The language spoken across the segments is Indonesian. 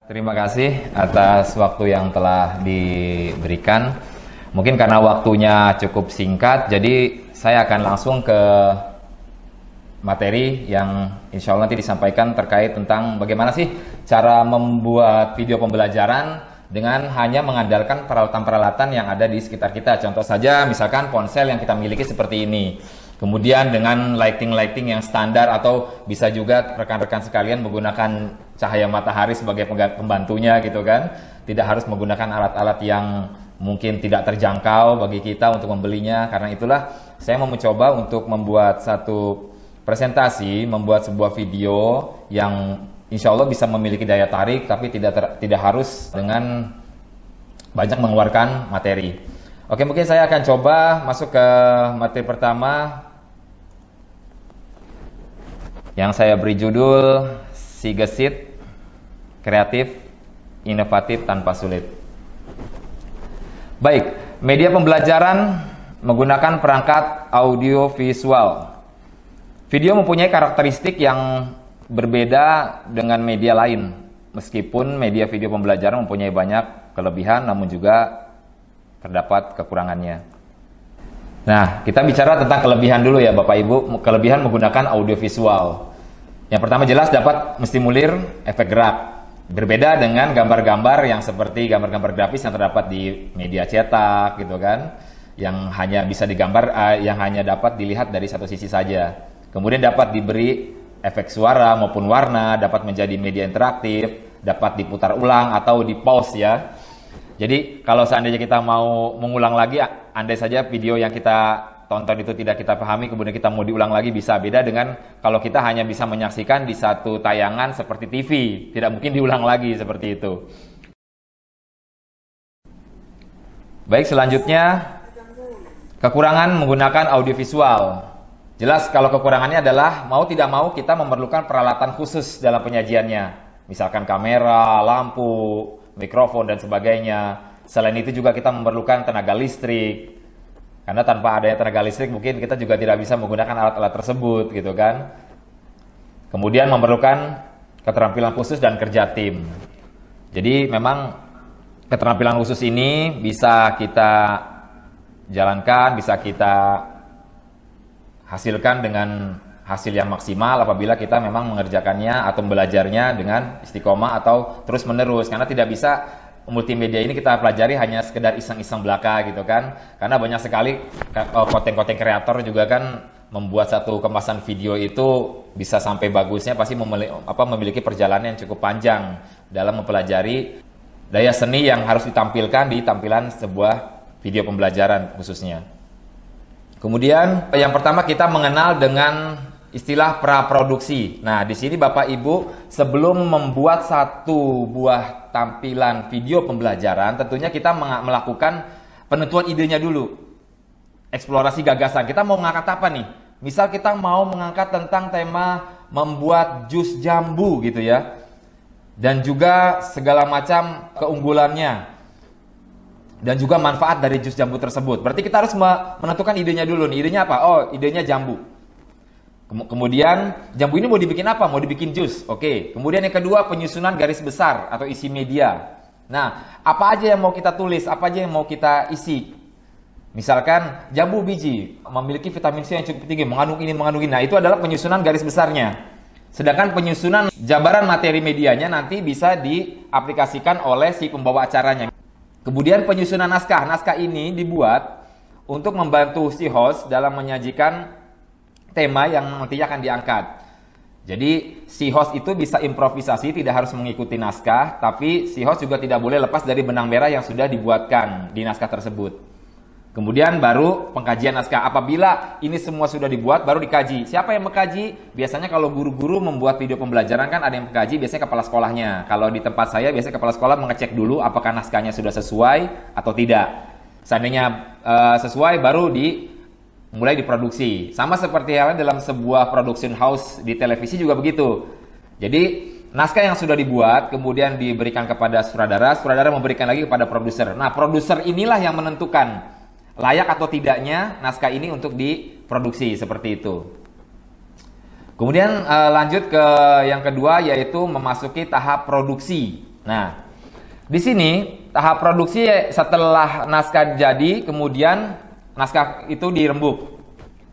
Terima kasih atas waktu yang telah diberikan. Mungkin karena waktunya cukup singkat, jadi saya akan langsung ke materi yang insya Allah nanti disampaikan terkait tentang bagaimana sih cara membuat video pembelajaran dengan hanya mengandalkan peralatan-peralatan yang ada di sekitar kita. Contoh saja misalkan ponsel yang kita miliki seperti ini. Kemudian dengan lighting yang standar atau bisa juga rekan-rekan sekalian menggunakan cahaya matahari sebagai pembantunya gitu kan. Tidak harus menggunakan alat-alat yang mungkin tidak terjangkau bagi kita untuk membelinya. Karena itulah saya mau mencoba untuk membuat satu presentasi, membuat sebuah video yang insya Allah bisa memiliki daya tarik tapi tidak harus dengan banyak mengeluarkan materi. Oke, mungkin saya akan coba masuk ke materi pertama yang saya beri judul Si Gesit, Kreatif, Inovatif Tanpa Sulit. Baik, media pembelajaran menggunakan perangkat audio visual. Video mempunyai karakteristik yang berbeda dengan media lain. Meskipun media video pembelajaran mempunyai banyak kelebihan, namun juga terdapat kekurangannya. Nah, kita bicara tentang kelebihan dulu ya Bapak Ibu. Kelebihan menggunakan audiovisual. Yang pertama jelas dapat menstimulir efek gerak. Berbeda dengan gambar-gambar yang seperti gambar-gambar grafis yang terdapat di media cetak gitu kan. Yang hanya bisa digambar, yang hanya dapat dilihat dari satu sisi saja. Kemudian dapat diberi efek suara maupun warna, dapat menjadi media interaktif, dapat diputar ulang atau di pause ya. Jadi kalau seandainya kita mau mengulang lagi, andai saja video yang kita tonton itu tidak kita pahami, kemudian kita mau diulang lagi bisa. Beda dengan kalau kita hanya bisa menyaksikan di satu tayangan seperti TV, tidak mungkin diulang lagi seperti itu. Baik, selanjutnya kekurangan menggunakan audiovisual. Jelas kalau kekurangannya adalah mau tidak mau kita memerlukan peralatan khusus dalam penyajiannya. Misalkan kamera, lampu, mikrofon dan sebagainya. Selain itu juga kita memerlukan tenaga listrik. Karena tanpa adanya tenaga listrik mungkin kita juga tidak bisa menggunakan alat-alat tersebut gitu kan. Kemudian memerlukan keterampilan khusus dan kerja tim. Jadi memang keterampilan khusus ini bisa kita jalankan, bisa kita hasilkan dengan hasil yang maksimal apabila kita memang mengerjakannya atau belajarnya dengan istiqomah atau terus menerus. Karena tidak bisa multimedia ini kita pelajari hanya sekedar iseng-iseng belaka gitu kan. Karena banyak sekali konten-konten kreator juga kan membuat satu kemasan video itu bisa sampai bagusnya pasti memiliki perjalanan yang cukup panjang dalam mempelajari daya seni yang harus ditampilkan di tampilan sebuah video pembelajaran khususnya. Kemudian yang pertama kita mengenal dengan istilah praproduksi. Nah, di sini Bapak Ibu sebelum membuat satu buah tampilan video pembelajaran, tentunya kita melakukan penentuan idenya dulu. Eksplorasi gagasan. Kita mau mengangkat apa nih? Misal kita mau mengangkat tentang tema membuat jus jambu gitu ya. Dan juga segala macam keunggulannya. Dan juga manfaat dari jus jambu tersebut. Berarti kita harus menentukan idenya dulu nih. Idenya apa? Oh, idenya jambu. Kemudian jambu ini mau dibikin apa? Mau dibikin jus. Oke. Kemudian yang kedua penyusunan garis besar atau isi media. Nah, apa aja yang mau kita tulis? Apa aja yang mau kita isi? Misalkan jambu biji memiliki vitamin C yang cukup tinggi, mengandung ini, mengandung ini. Nah, itu adalah penyusunan garis besarnya. Sedangkan penyusunan jabaran materi medianya nanti bisa diaplikasikan oleh si pembawa acaranya. Kemudian penyusunan naskah. Naskah ini dibuat untuk membantu si host dalam menyajikan tema yang nantinya akan diangkat. Jadi si host itu bisa improvisasi, tidak harus mengikuti naskah, tapi si host juga tidak boleh lepas dari benang merah yang sudah dibuatkan di naskah tersebut. Kemudian baru pengkajian naskah. Apabila ini semua sudah dibuat, baru dikaji. Siapa yang mengkaji? Biasanya kalau guru-guru membuat video pembelajaran kan ada yang mengkaji, biasanya kepala sekolahnya. Kalau di tempat saya, biasanya kepala sekolah mengecek dulu apakah naskahnya sudah sesuai atau tidak. Seandainya sesuai, baru mulai diproduksi. Sama seperti halnya dalam sebuah production house di televisi juga begitu. Jadi naskah yang sudah dibuat kemudian diberikan kepada sutradara, sutradara memberikan lagi kepada produser. Nah, produser inilah yang menentukan layak atau tidaknya naskah ini untuk diproduksi seperti itu. Kemudian lanjut ke yang kedua, yaitu memasuki tahap produksi. Nah, di sini tahap produksi setelah naskah jadi, kemudian naskah itu dirembuk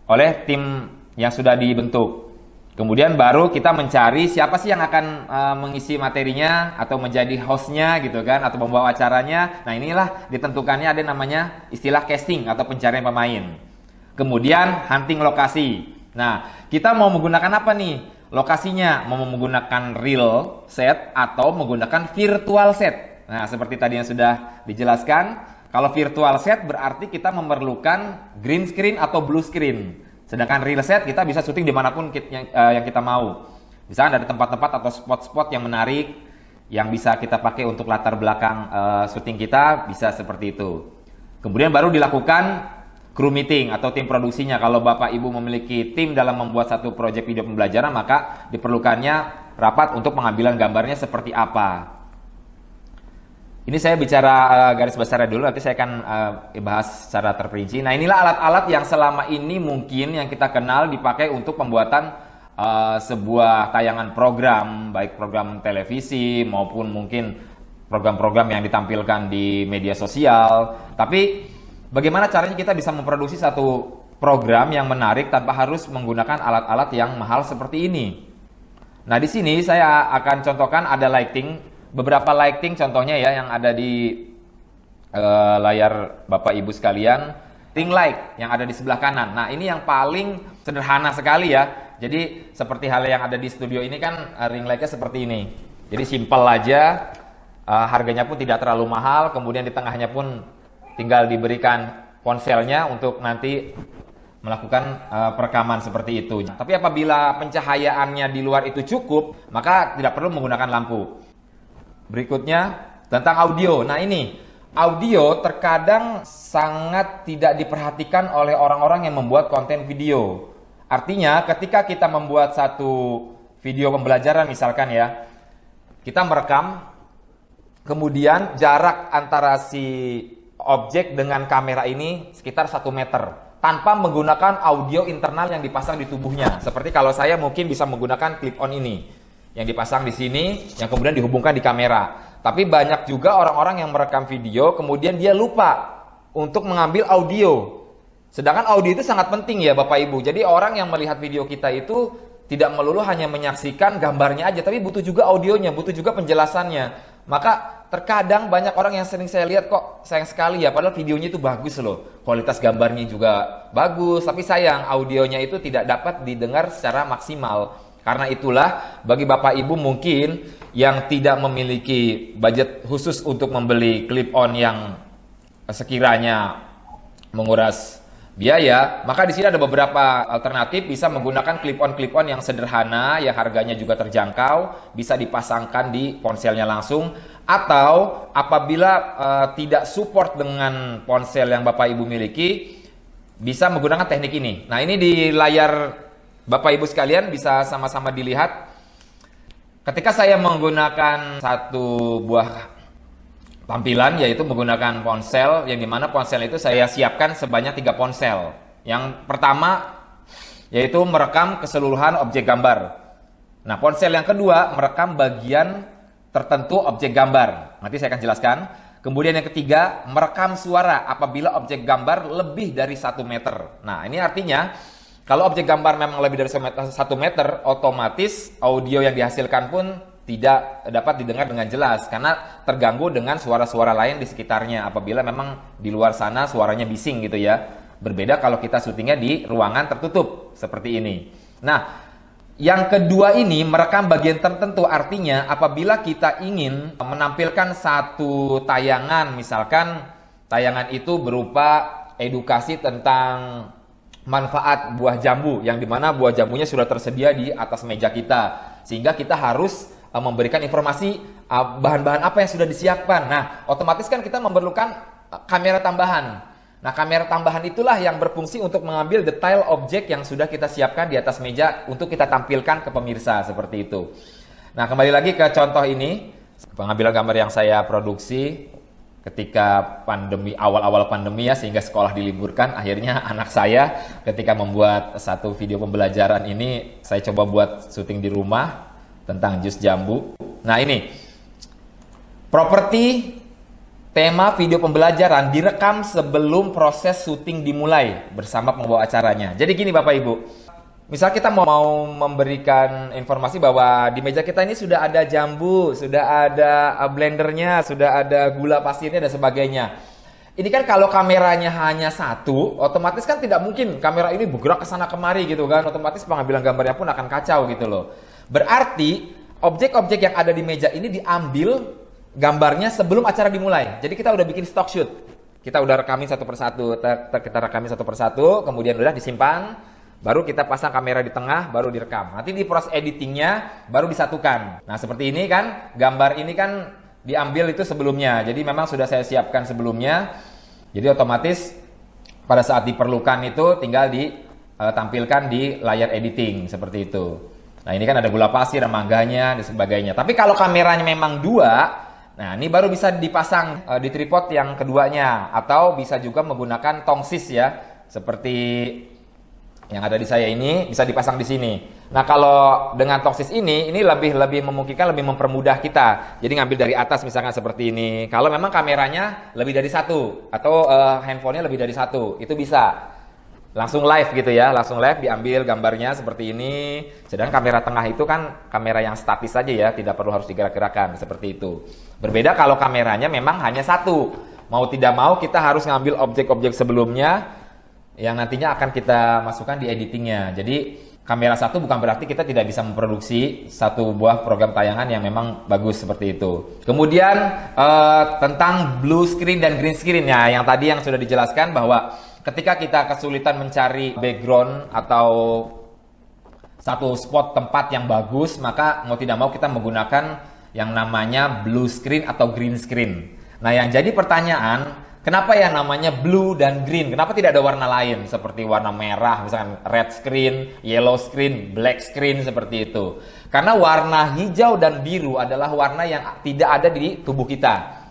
oleh tim yang sudah dibentuk. Kemudian baru kita mencari siapa sih yang akan mengisi materinya atau menjadi hostnya gitu kan, atau membawa acaranya. Nah, inilah ditentukannya ada namanya istilah casting atau pencarian pemain. Kemudian hunting lokasi. Nah, kita mau menggunakan apa nih lokasinya? Mau menggunakan real set atau menggunakan virtual set? Nah, seperti tadi yang sudah dijelaskan, kalau virtual set berarti kita memerlukan green screen atau blue screen. Sedangkan real set kita bisa syuting dimanapun yang kita mau. Misalnya ada tempat-tempat atau spot-spot yang menarik yang bisa kita pakai untuk latar belakang syuting kita, bisa seperti itu. Kemudian baru dilakukan crew meeting atau tim produksinya. Kalau Bapak Ibu memiliki tim dalam membuat satu proyek video pembelajaran, maka diperlukannya rapat untuk pengambilan gambarnya seperti apa. Ini saya bicara garis besarnya dulu, nanti saya akan bahas secara terperinci. Nah, inilah alat-alat yang selama ini mungkin yang kita kenal dipakai untuk pembuatan sebuah tayangan program, baik program televisi maupun mungkin program-program yang ditampilkan di media sosial. Tapi bagaimana caranya kita bisa memproduksi satu program yang menarik tanpa harus menggunakan alat-alat yang mahal seperti ini? Nah, di sini saya akan contohkan ada lighting. Beberapa lighting contohnya ya yang ada di layar Bapak Ibu sekalian, ring light yang ada di sebelah kanan. Nah, ini yang paling sederhana sekali ya. Jadi seperti hal yang ada di studio ini kan ring lightnya seperti ini. Jadi simple aja, harganya pun tidak terlalu mahal. Kemudian di tengahnya pun tinggal diberikan ponselnya untuk nanti melakukan perekaman seperti itu. Tapi apabila pencahayaannya di luar itu cukup, maka tidak perlu menggunakan lampu. Berikutnya tentang audio. Nah, ini audio terkadang sangat tidak diperhatikan oleh orang-orang yang membuat konten video. Artinya ketika kita membuat satu video pembelajaran misalkan ya, kita merekam, kemudian jarak antara si objek dengan kamera ini sekitar 1 meter tanpa menggunakan audio internal yang dipasang di tubuhnya. Seperti kalau saya mungkin bisa menggunakan clip on ini yang dipasang di sini, yang kemudian dihubungkan di kamera. Tapi banyak juga orang-orang yang merekam video, kemudian dia lupa untuk mengambil audio. Sedangkan audio itu sangat penting ya Bapak Ibu. Jadi orang yang melihat video kita itu tidak melulu hanya menyaksikan gambarnya aja, tapi butuh juga audionya, butuh juga penjelasannya. Maka terkadang banyak orang yang sering saya lihat kok sayang sekali ya, padahal videonya itu bagus loh. Kualitas gambarnya juga bagus, tapi sayang audionya itu tidak dapat didengar secara maksimal. Karena itulah bagi Bapak Ibu mungkin yang tidak memiliki budget khusus untuk membeli clip on yang sekiranya menguras biaya, maka di sini ada beberapa alternatif. Bisa menggunakan clip on yang sederhana yang harganya juga terjangkau, bisa dipasangkan di ponselnya langsung, atau apabila tidak support dengan ponsel yang Bapak Ibu miliki, bisa menggunakan teknik ini. Nah, ini di layar Bapak Ibu sekalian bisa sama-sama dilihat. Ketika saya menggunakan satu buah tampilan, yaitu menggunakan ponsel, yang dimana ponsel itu saya siapkan sebanyak 3 ponsel. Yang pertama yaitu merekam keseluruhan objek gambar. Nah, ponsel yang kedua merekam bagian tertentu objek gambar. Nanti saya akan jelaskan. Kemudian yang ketiga merekam suara apabila objek gambar lebih dari 1 meter. Nah, ini artinya kalau objek gambar memang lebih dari 1 meter, otomatis audio yang dihasilkan pun tidak dapat didengar dengan jelas karena terganggu dengan suara-suara lain di sekitarnya apabila memang di luar sana suaranya bising gitu ya. Berbeda kalau kita syutingnya di ruangan tertutup seperti ini. Nah, yang kedua ini merekam bagian tertentu, artinya apabila kita ingin menampilkan satu tayangan, misalkan tayangan itu berupa edukasi tentang manfaat buah jambu, yang dimana buah jambunya sudah tersedia di atas meja kita, sehingga kita harus memberikan informasi bahan-bahan apa yang sudah disiapkan. Nah, otomatis kan kita memerlukan kamera tambahan. Nah, kamera tambahan itulah yang berfungsi untuk mengambil detail objek yang sudah kita siapkan di atas meja untuk kita tampilkan ke pemirsa, seperti itu. Nah, kembali lagi ke contoh ini, pengambilan gambar yang saya produksi ketika pandemi, awal-awal pandemi ya, sehingga sekolah diliburkan. Akhirnya anak saya ketika membuat satu video pembelajaran ini, saya coba buat syuting di rumah tentang jus jambu. Nah, ini Properti tema video pembelajaran direkam sebelum proses syuting dimulai bersama pembawa acaranya. Jadi gini Bapak Ibu, misal kita mau memberikan informasi bahwa di meja kita ini sudah ada jambu, sudah ada blendernya, sudah ada gula pasirnya dan sebagainya. Ini kan kalau kameranya hanya satu, otomatis kan tidak mungkin kamera ini bergerak ke sana kemari gitu kan. Otomatis pengambilan gambarnya pun akan kacau gitu loh. Berarti objek-objek yang ada di meja ini diambil gambarnya sebelum acara dimulai. Jadi kita udah bikin stock shoot. Kita udah rekamin satu persatu, kita rekamin satu persatu, kemudian udah disimpan, baru kita pasang kamera di tengah, baru direkam. Nanti di proses editingnya baru disatukan. Nah seperti ini kan, gambar ini kan diambil itu sebelumnya. Jadi memang sudah saya siapkan sebelumnya. Jadi otomatis pada saat diperlukan itu tinggal ditampilkan di layar editing seperti itu. Nah ini kan ada gula pasir, mangganya dan sebagainya. Tapi kalau kameranya memang dua, nah ini baru bisa dipasang di tripod yang keduanya, atau bisa juga menggunakan tongsis ya, seperti yang ada di saya ini bisa dipasang di sini. Nah kalau dengan tongsis ini lebih memungkinkan, lebih mempermudah kita. Jadi ngambil dari atas misalkan seperti ini. Kalau memang kameranya lebih dari satu atau handphonenya lebih dari satu, itu bisa. Langsung live gitu ya, langsung live diambil gambarnya seperti ini. Sedangkan kamera tengah itu kan kamera yang statis saja ya, tidak perlu harus digerak-gerakan seperti itu. Berbeda kalau kameranya memang hanya satu. Mau tidak mau kita harus ngambil objek-objek sebelumnya yang nantinya akan kita masukkan di editingnya. Jadi kamera satu bukan berarti kita tidak bisa memproduksi satu buah program tayangan yang memang bagus seperti itu. Kemudian tentang blue screen dan green screen ya, yang tadi yang sudah dijelaskan bahwa ketika kita kesulitan mencari background atau satu spot tempat yang bagus, maka mau tidak mau kita menggunakan yang namanya blue screen atau green screen. Nah yang jadi pertanyaan, kenapa ya namanya blue dan green? Kenapa tidak ada warna lain seperti warna merah, misalkan red screen, yellow screen, black screen seperti itu? Karena warna hijau dan biru adalah warna yang tidak ada di tubuh kita.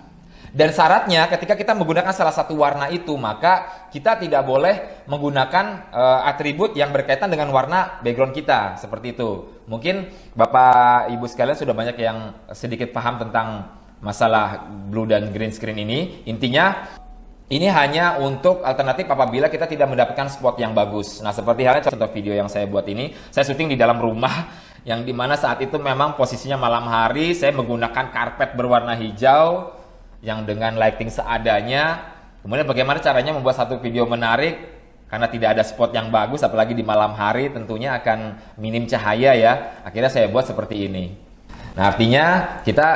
Dan syaratnya ketika kita menggunakan salah satu warna itu, maka kita tidak boleh menggunakan atribut yang berkaitan dengan warna background kita, seperti itu. Mungkin Bapak Ibu sekalian sudah banyak yang sedikit paham tentang masalah blue dan green screen ini. Intinya ini hanya untuk alternatif apabila kita tidak mendapatkan spot yang bagus. Nah seperti halnya contoh video yang saya buat ini, saya syuting di dalam rumah yang dimana saat itu memang posisinya malam hari, saya menggunakan karpet berwarna hijau yang dengan lighting seadanya. Kemudian bagaimana caranya membuat satu video menarik, karena tidak ada spot yang bagus, apalagi di malam hari tentunya akan minim cahaya ya. Akhirnya saya buat seperti ini. Nah artinya kita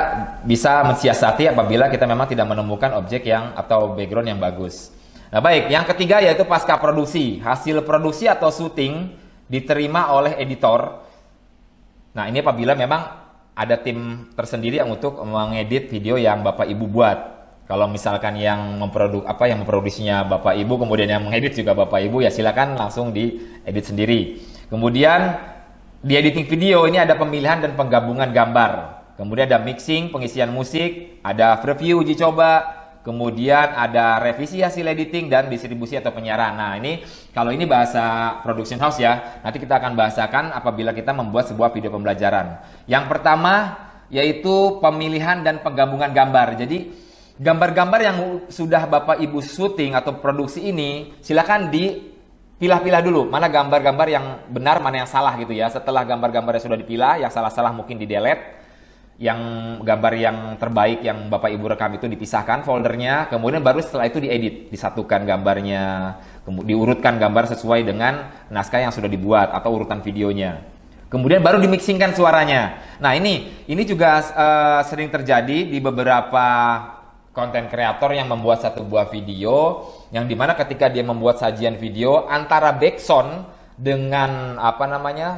bisa mensiasati apabila kita memang tidak menemukan objek yang atau background yang bagus. Nah baik, yang ketiga yaitu pasca produksi. Hasil produksi atau syuting diterima oleh editor. Nah ini apabila memang ada tim tersendiri yang untuk mengedit video yang Bapak Ibu buat. Kalau misalkan yang memproduksinya Bapak Ibu, kemudian yang mengedit juga Bapak Ibu, ya silakan langsung diedit sendiri. Kemudian di editing video ini ada pemilihan dan penggabungan gambar. Kemudian ada mixing, pengisian musik, ada preview uji coba, kemudian ada revisi hasil editing dan distribusi atau penyiaran. Nah ini kalau ini bahasa production house ya, nanti kita akan bahasakan apabila kita membuat sebuah video pembelajaran. Yang pertama yaitu pemilihan dan penggabungan gambar. Jadi gambar-gambar yang sudah Bapak Ibu syuting atau produksi ini silakan dipilah-pilah dulu. Mana gambar-gambar yang benar, mana yang salah gitu ya. Setelah gambar-gambar yang sudah dipilah, yang salah-salah mungkin di delete. Yang gambar yang terbaik yang Bapak Ibu rekam itu dipisahkan foldernya, kemudian baru setelah itu diedit, disatukan gambarnya, diurutkan gambar sesuai dengan naskah yang sudah dibuat atau urutan videonya. Kemudian baru dimixingkan suaranya. Nah ini juga sering terjadi di beberapa konten kreator yang membuat satu buah video, yang dimana ketika dia membuat sajian video antara backsound dengan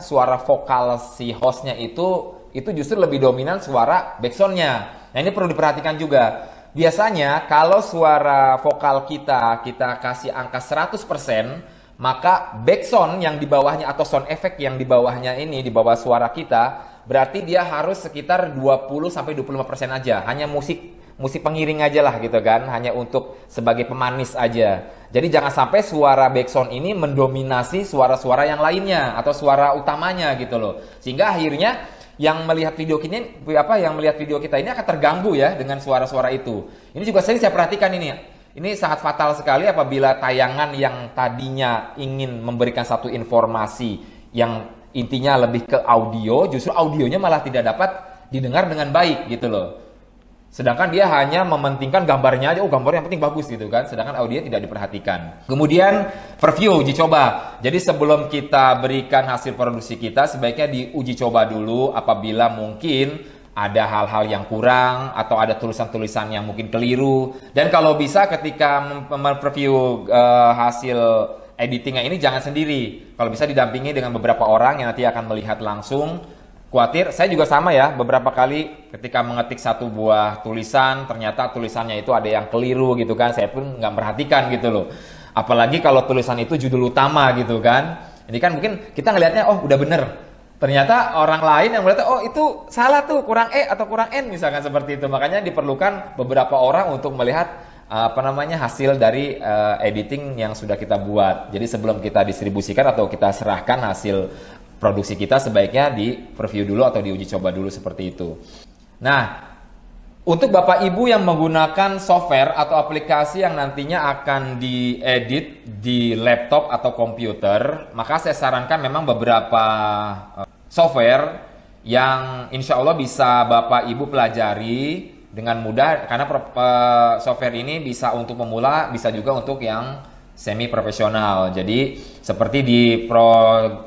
suara vokal si hostnya itu justru lebih dominan suara backsoundnya. Nah ini perlu diperhatikan juga. Biasanya kalau suara vokal kita kasih angka 100%, maka backsound yang di bawahnya atau sound effect yang di bawahnya ini, di bawah suara kita, berarti dia harus sekitar 20-25% aja. Hanya musik pengiring aja lah gitu kan, hanya untuk sebagai pemanis aja. Jadi jangan sampai suara backsound ini mendominasi suara-suara yang lainnya atau suara utamanya gitu loh. Sehingga akhirnya yang melihat video kita ini akan terganggu ya dengan suara-suara itu. Ini juga sering saya perhatikan ini. Ini sangat fatal sekali apabila tayangan yang tadinya ingin memberikan satu informasi yang intinya lebih ke audio, justru audionya malah tidak dapat didengar dengan baik gitu loh. Sedangkan dia hanya mementingkan gambarnya aja, gambarnya yang penting bagus gitu kan. Sedangkan audio tidak diperhatikan. Kemudian preview, uji coba. Jadi sebelum kita berikan hasil produksi kita, sebaiknya diuji coba dulu apabila mungkin ada hal-hal yang kurang atau ada tulisan-tulisan yang mungkin keliru. Dan kalau bisa ketika mempreview hasil editingnya ini jangan sendiri. Kalau bisa didampingi dengan beberapa orang yang nanti akan melihat langsung. Khawatir, saya juga sama ya, beberapa kali ketika mengetik satu buah tulisan, ternyata tulisannya itu ada yang keliru gitu kan, saya pun nggak perhatikan gitu loh. Apalagi kalau tulisan itu judul utama gitu kan. Ini kan mungkin kita ngelihatnya, oh udah bener. Ternyata orang lain yang melihatnya, oh itu salah tuh, kurang E atau kurang N misalkan seperti itu. Makanya diperlukan beberapa orang untuk melihat hasil dari editing yang sudah kita buat. Jadi sebelum kita distribusikan atau kita serahkan hasil produksi kita, sebaiknya di preview dulu atau diuji coba dulu seperti itu. Nah, untuk Bapak Ibu yang menggunakan software atau aplikasi yang nantinya akan diedit di laptop atau komputer, maka saya sarankan memang beberapa software yang insya Allah bisa Bapak Ibu pelajari dengan mudah, karena software ini bisa untuk pemula, bisa juga untuk yang semi profesional. Jadi seperti di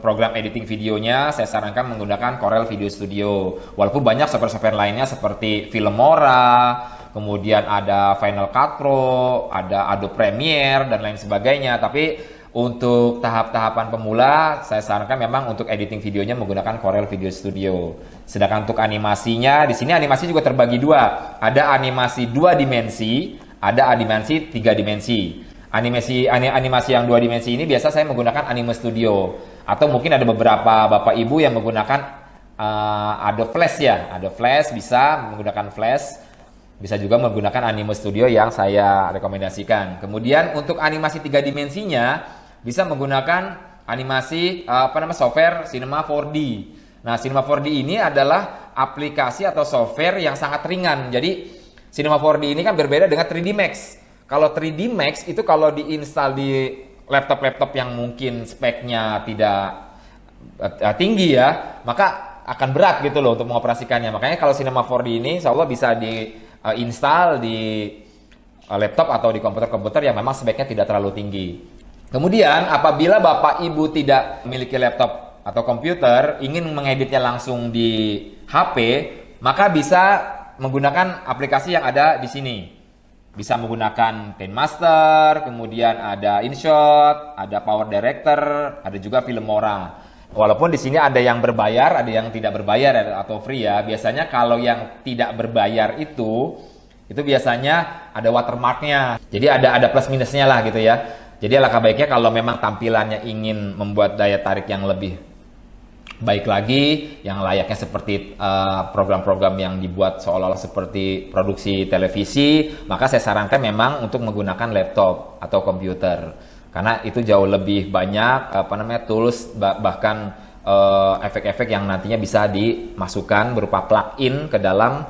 program editing videonya, saya sarankan menggunakan Corel Video Studio. Walaupun banyak software-software lainnya seperti Filmora, kemudian ada Final Cut Pro, ada Adobe Premiere dan lain sebagainya. Tapi untuk tahap-tahapan pemula, saya sarankan memang untuk editing videonya menggunakan Corel Video Studio. Sedangkan untuk animasinya, di sini animasi juga terbagi dua. Ada animasi 2 dimensi, ada animasi 3 dimensi. Animasi yang 2 dimensi ini biasa saya menggunakan Anime Studio, atau mungkin ada beberapa Bapak Ibu yang menggunakan Adobe Flash ya. Adobe Flash bisa menggunakan Flash, bisa juga menggunakan Anime Studio yang saya rekomendasikan. Kemudian untuk animasi 3 dimensinya bisa menggunakan animasi software Cinema 4D. Nah, Cinema 4D ini adalah aplikasi atau software yang sangat ringan. Jadi Cinema 4D ini kan berbeda dengan 3D Max. Kalau 3D Max itu kalau diinstal di laptop-laptop yang mungkin speknya tidak tinggi ya, maka akan berat gitu loh untuk mengoperasikannya. Makanya kalau Cinema 4D ini insya Allah bisa diinstal di laptop atau di komputer-komputer yang memang speknya tidak terlalu tinggi. Kemudian apabila Bapak Ibu tidak memiliki laptop atau komputer, ingin mengeditnya langsung di HP, maka bisa menggunakan aplikasi yang ada di sini. Bisa menggunakan KineMaster, kemudian ada InShot, ada Power Director, ada juga Filmora. Walaupun di sini ada yang berbayar, ada yang tidak berbayar atau free ya. Biasanya kalau yang tidak berbayar itu biasanya ada watermarknya. Jadi ada plus minusnya lah gitu ya. Jadi alangkah baiknya kalau memang tampilannya ingin membuat daya tarik yang lebih baik lagi, yang layaknya seperti program-program yang dibuat seolah-olah seperti produksi televisi, maka saya sarankan memang untuk menggunakan laptop atau komputer, karena itu jauh lebih banyak tools, bahkan efek-efek yang nantinya bisa dimasukkan berupa plugin ke dalam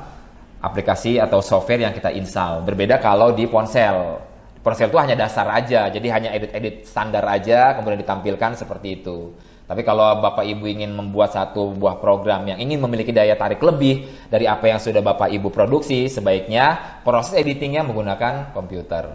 aplikasi atau software yang kita install. Berbeda kalau di ponsel. Ponsel itu hanya dasar aja, jadi hanya edit-edit standar aja kemudian ditampilkan seperti itu. Tapi kalau Bapak Ibu ingin membuat satu buah program yang ingin memiliki daya tarik lebih dari apa yang sudah Bapak Ibu produksi, sebaiknya proses editingnya menggunakan komputer.